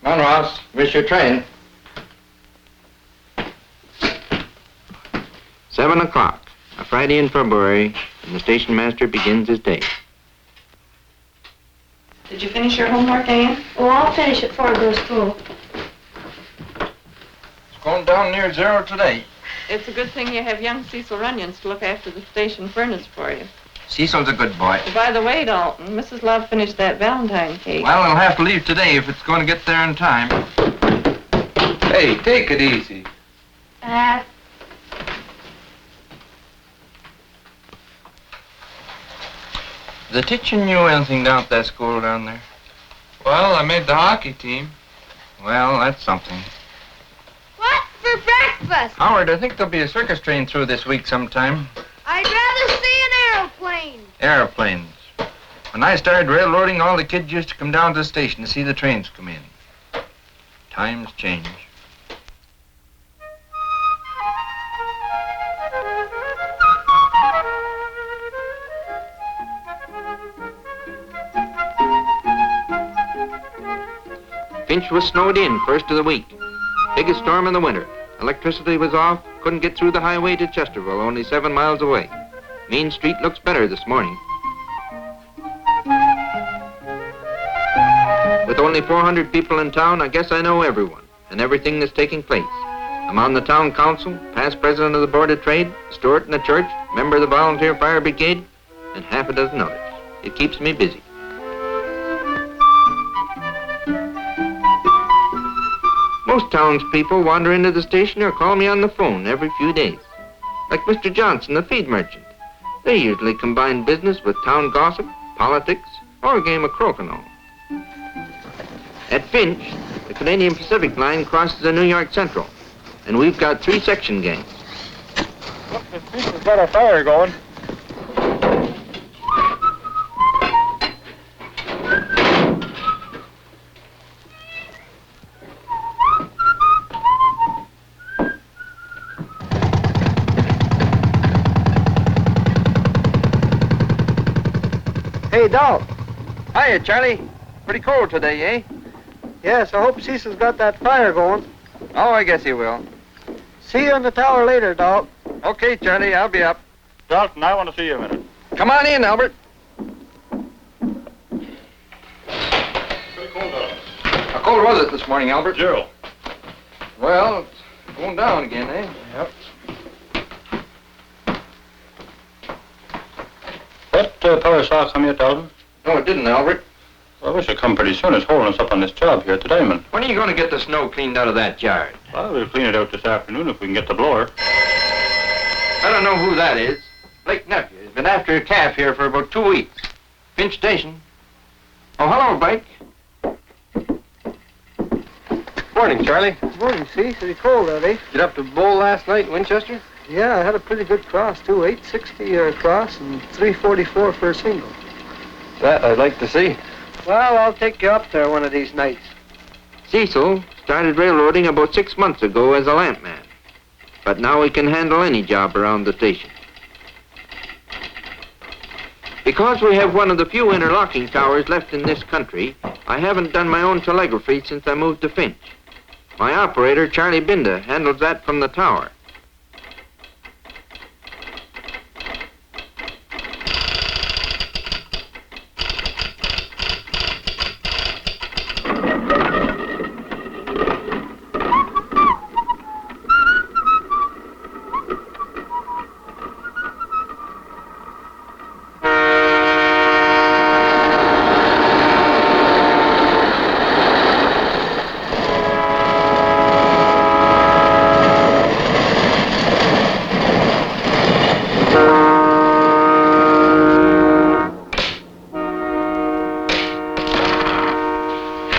Come on, Ross. Miss your train. 7 o'clock, a Friday in February, and the station master begins his day. Did you finish your homework, Ann? Oh, I'll finish it before it goes through. It's going down near zero today. It's a good thing you have young Cecil Runyons to look after the station furnace for you. Cecil's a good boy. Oh, by the way, Dalton, Mrs. Love finished that Valentine cake. Well, I'll have to leave today if it's going to get there in time. Hey, take it easy. Is the teaching you anything down at that school down there? Well, I made the hockey team. Well, that's something. What for breakfast? Howard, I think there'll be a circus train through this week sometime. I'd rather see an aeroplane. Airplanes. When I started railroading, all the kids used to come down to the station to see the trains come in. Times change. Finch was snowed in first of the week. Biggest storm in the winter. Electricity was off, couldn't get through the highway to Chesterville, only 7 miles away. Main Street looks better this morning. With only 400 people in town, I guess I know everyone and everything that's taking place. I'm on the town council, past president of the Board of Trade, steward in the church, member of the Volunteer Fire Brigade, and half a dozen others. It keeps me busy. Most townspeople wander into the station or call me on the phone every few days. Like Mr. Johnson, the feed merchant. They usually combine business with town gossip, politics, or a game of crokinole. At Finch, the Canadian Pacific line crosses the New York Central, and we've got 3 section gangs. Look, the Finch has got a fire going. Hey, Dal. Hiya, Charlie. Pretty cold today, eh? Yes, I hope Cecil's got that fire going. Oh, I guess he will. See you in the tower later, Dal. Okay, Charlie, I'll be up. Dalton, I want to see you a minute. Come on in, Albert. Pretty cold out. How cold was it this morning, Albert? 0. Well, it's going down again, eh? Yep. That power saw come yet, Dalton? No, it didn't, Albert. Well, I wish it'd come pretty soon. It's holding us up on this job here today, man. When are you going to get the snow cleaned out of that yard? Well, we'll clean it out this afternoon if we can get the blower. I don't know who that is. Blake nephew. He's been after a calf here for about 2 weeks. Finch Station. Oh, hello, Blake. Morning, Charlie. Morning, see? Pretty cold out, eh? Get up to bowl last night in Winchester? Yeah, I had a pretty good cross, too. 860 cross and 344 for a single. That I'd like to see. Well, I'll take you up there one of these nights. Cecil started railroading about 6 months ago as a lampman. But now he can handle any job around the station. Because we have one of the few interlocking towers left in this country, I haven't done my own telegraphy since I moved to Finch. My operator, Charlie Binda, handles that from the tower.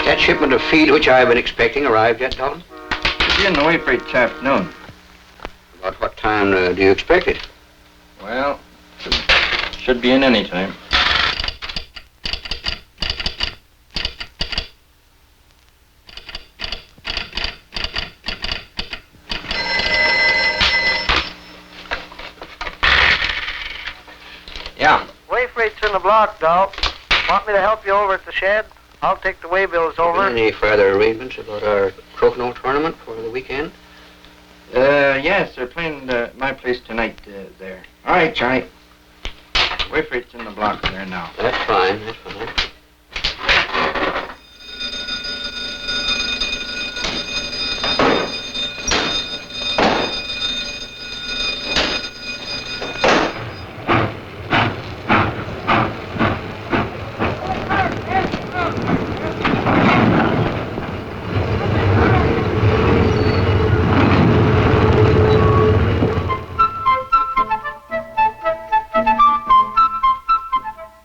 That shipment of feed which I've been expecting arrived yet, Dalton? Should be in the way freight this afternoon. About what time do you expect it? Well, should be in any time. Yeah. Way freight's in the block, Dal. Want me to help you over at the shed? I'll take the waybills over. Any further arrangements about our crokinole tournament for the weekend? Yes, they're playing my place tonight there. All right, Charlie. Wait for it's in the block there now. That's fine, that's fine.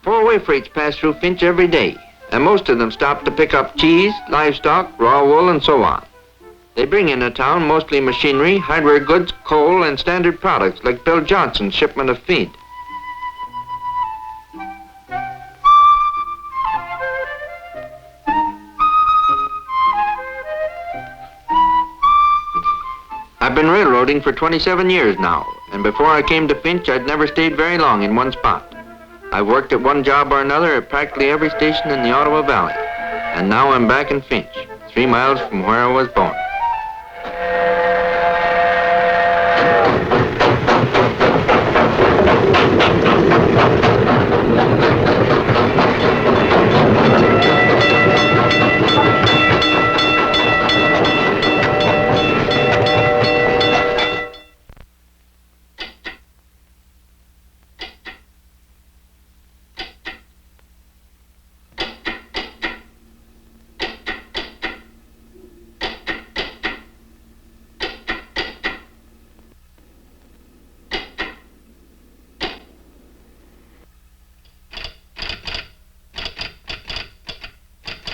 Four-way freights pass through Finch every day, and most of them stop to pick up cheese, livestock, raw wool, and so on. They bring into town mostly machinery, hardware goods, coal, and standard products like Bill Johnson's shipment of feed. I've been railroading for 27 years now, and before I came to Finch, I'd never stayed very long in one spot. I've worked at one job or another at practically every station in the Ottawa Valley, and now I'm back in Finch, 3 miles from where I was born.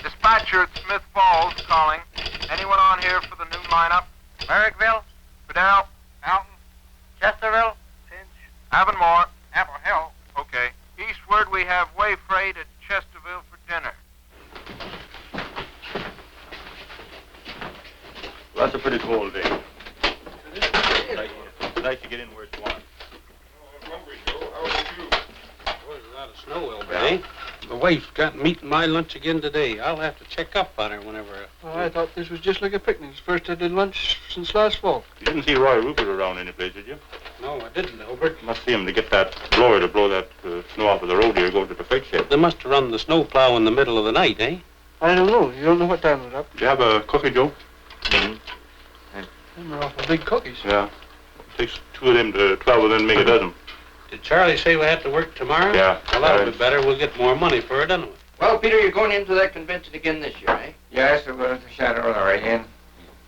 Dispatcher at Smith Falls calling. Anyone on here for the new lineup? Merrickville, Fidel, Alton, Chesterville, Finch, Avonmore, Apple Hill. Okay. Eastward, we have way freight at Chesterville for dinner. Well, that's a pretty cold day. I'd like to get in where it's warm. Boy, there's a lot of snow, Wilbur, eh? The wife's got meat in my lunch again today. I'll have to check up on her whenever... Oh, I thought this was just like a picnic. It's the first I did lunch since last fall. You didn't see Roy Rupert around any place, did you? No, I didn't, Wilbur. Must see him to get that blower to blow that snow off of the road here, go to the freight shed. They must have run the snow plow in the middle of the night, eh? I don't know. You don't know what time it was up. Do you have a cookie, Joe? Them are awful big cookies. Yeah. Takes 2 of them to 12 of them to make a dozen. Did Charlie say we had to work tomorrow? Yeah. Well, that'll be better. We'll get more money for it, don't we? Well, Peter, you're going into that convention again this year, eh? Yes, we're going to Shadow again.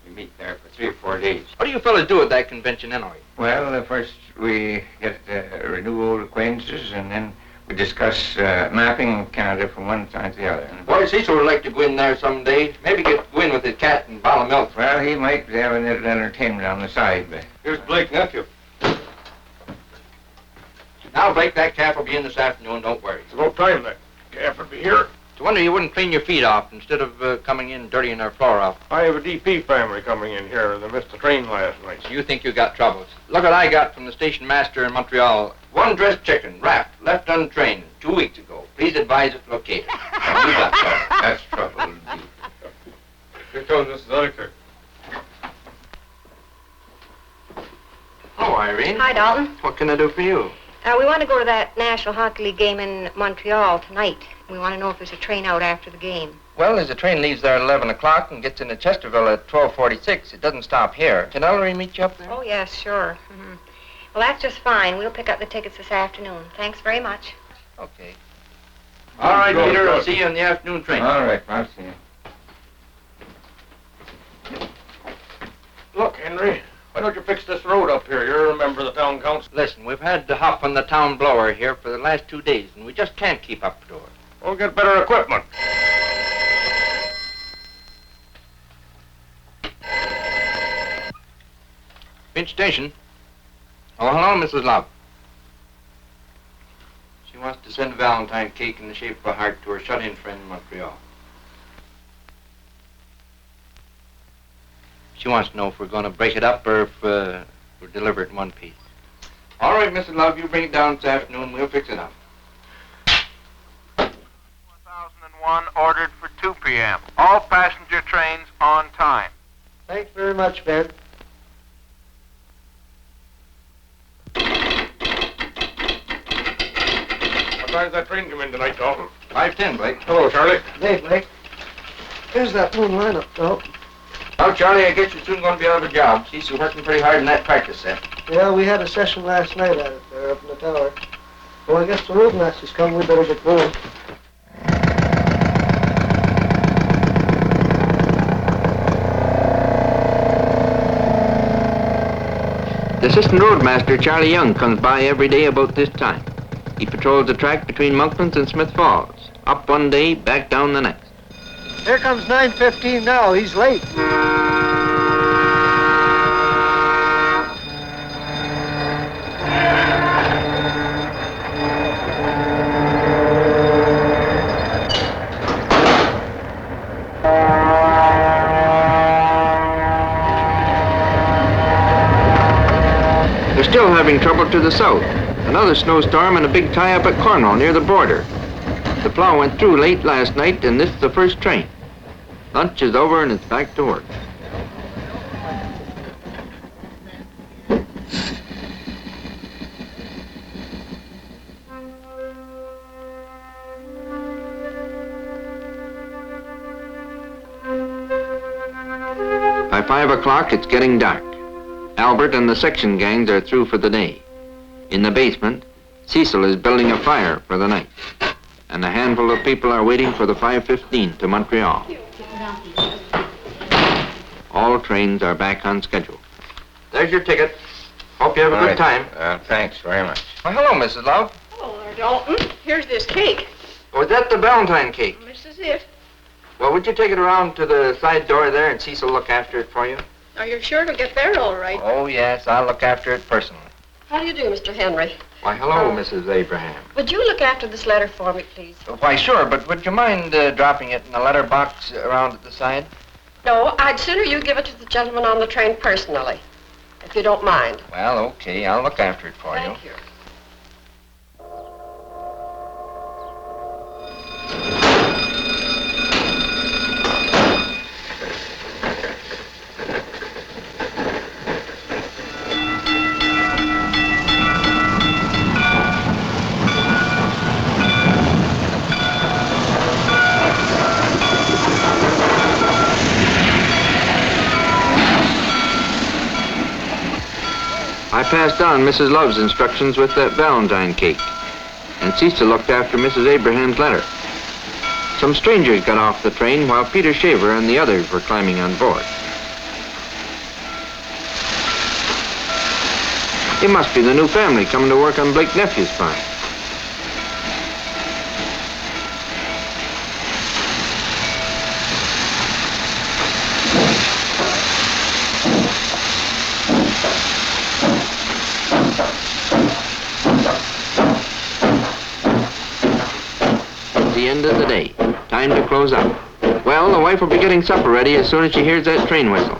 We meet there for 3 or 4 days. What do you fellas do at that convention anyway? Well, first we get renew old acquaintances, and then we discuss mapping Canada from one side to the other. Boy, Cecil would like to go in there someday. Maybe go in with his cat and bottle of milk. Well, he might have a little entertainment on the side, but... Here's Blake, nephew. Now, Blake, that calf will be in this afternoon, don't worry. It's about time that calf would be here. It's a wonder you wouldn't clean your feet off instead of coming in dirtying our floor off. I have a DP family coming in here. They missed the train last night. You think you got troubles. Look what I got from the station master in Montreal. 1 dressed chicken, wrapped, left untrained 2 weeks ago. Please advise its locator. Now, you got trouble. That's trouble indeed. Here comes Mrs. Udiker. Hello, Irene. Hi, Dalton. What can I do for you? We want to go to that National Hockey League game in Montreal tonight. We want to know if there's a train out after the game. Well, there's a train leaves there at 11 o'clock and gets into Chesterville at 12:46. It doesn't stop here. Can Ellery meet you up there? Oh, yes, sure. Mm-hmm. Well, that's just fine. We'll pick up the tickets this afternoon. Thanks very much. Okay. All right, Peter. I'll see you on the afternoon train. All right, I'll see you. Look, Henry, why don't you fix this road up here? You're a member of the town council. Listen, we've had the hop on the town blower here for the last 2 days, and we just can't keep up to it. We'll get better equipment. Finch Station. Oh, hello, Mrs. Love. She wants to send a Valentine cake in the shape of a heart to her shut-in friend in Montreal. She wants to know if we're going to break it up or if we'll deliver it in one piece. All right, Mrs. Love, you bring it down this afternoon. We'll fix it up. 1001 ordered for 2 p.m. All passenger trains on time. Thanks very much, Ben. What time's that train come in tonight, Dalton? 5:10, Blake. Hello, Charlie. Hey, Blake. Here's that moon lineup, though. Well, Charlie, I guess you're soon going to be out of a job. She's working pretty hard in that practice set. Yeah, we had a session last night at it there up in the tower. Well, I guess the roadmaster's come. We better get going. The assistant roadmaster, Charlie Young, comes by every day about this time. He patrols the track between Monklands and Smith Falls. Up one day, back down the next. Here comes 9:15 now. He's late. They're still having trouble to the south. Another snowstorm and a big tie-up at Cornwall near the border. The plow went through late last night, and this is the first train. Lunch is over and it's back to work. By 5 o'clock, it's getting dark. Albert and the section gangs are through for the day. In the basement, Cecil is building a fire for the night. And a handful of people are waiting for the 5:15 to Montreal. All trains are back on schedule. There's your ticket. Hope you have a good time. Thanks very much. Well, hello, Mrs. Love. Hello there, Dalton. Here's this cake. Was that the Valentine cake? This is it. Well, would you take it around to the side door there and Cecil look after it for you? Are you sure it'll get there all right? Oh, yes, I'll look after it personally. How do you do, Mr. Henry? Why, hello, Mrs. Abraham. Would you look after this letter for me, please? Why, sure, but would you mind dropping it in the letter box around at the side? No, I'd sooner you give it to the gentleman on the train personally, if you don't mind. Well, okay, I'll look after it for you. Thank you. I passed on Mrs. Love's instructions with that Valentine cake, and Cecil looked after Mrs. Abraham's letter. Some strangers got off the train while Peter Shaver and the others were climbing on board. It must be the new family coming to work on Blake Nephew's farm. The end of the day. Time to close up. Well, the wife will be getting supper ready as soon as she hears that train whistle.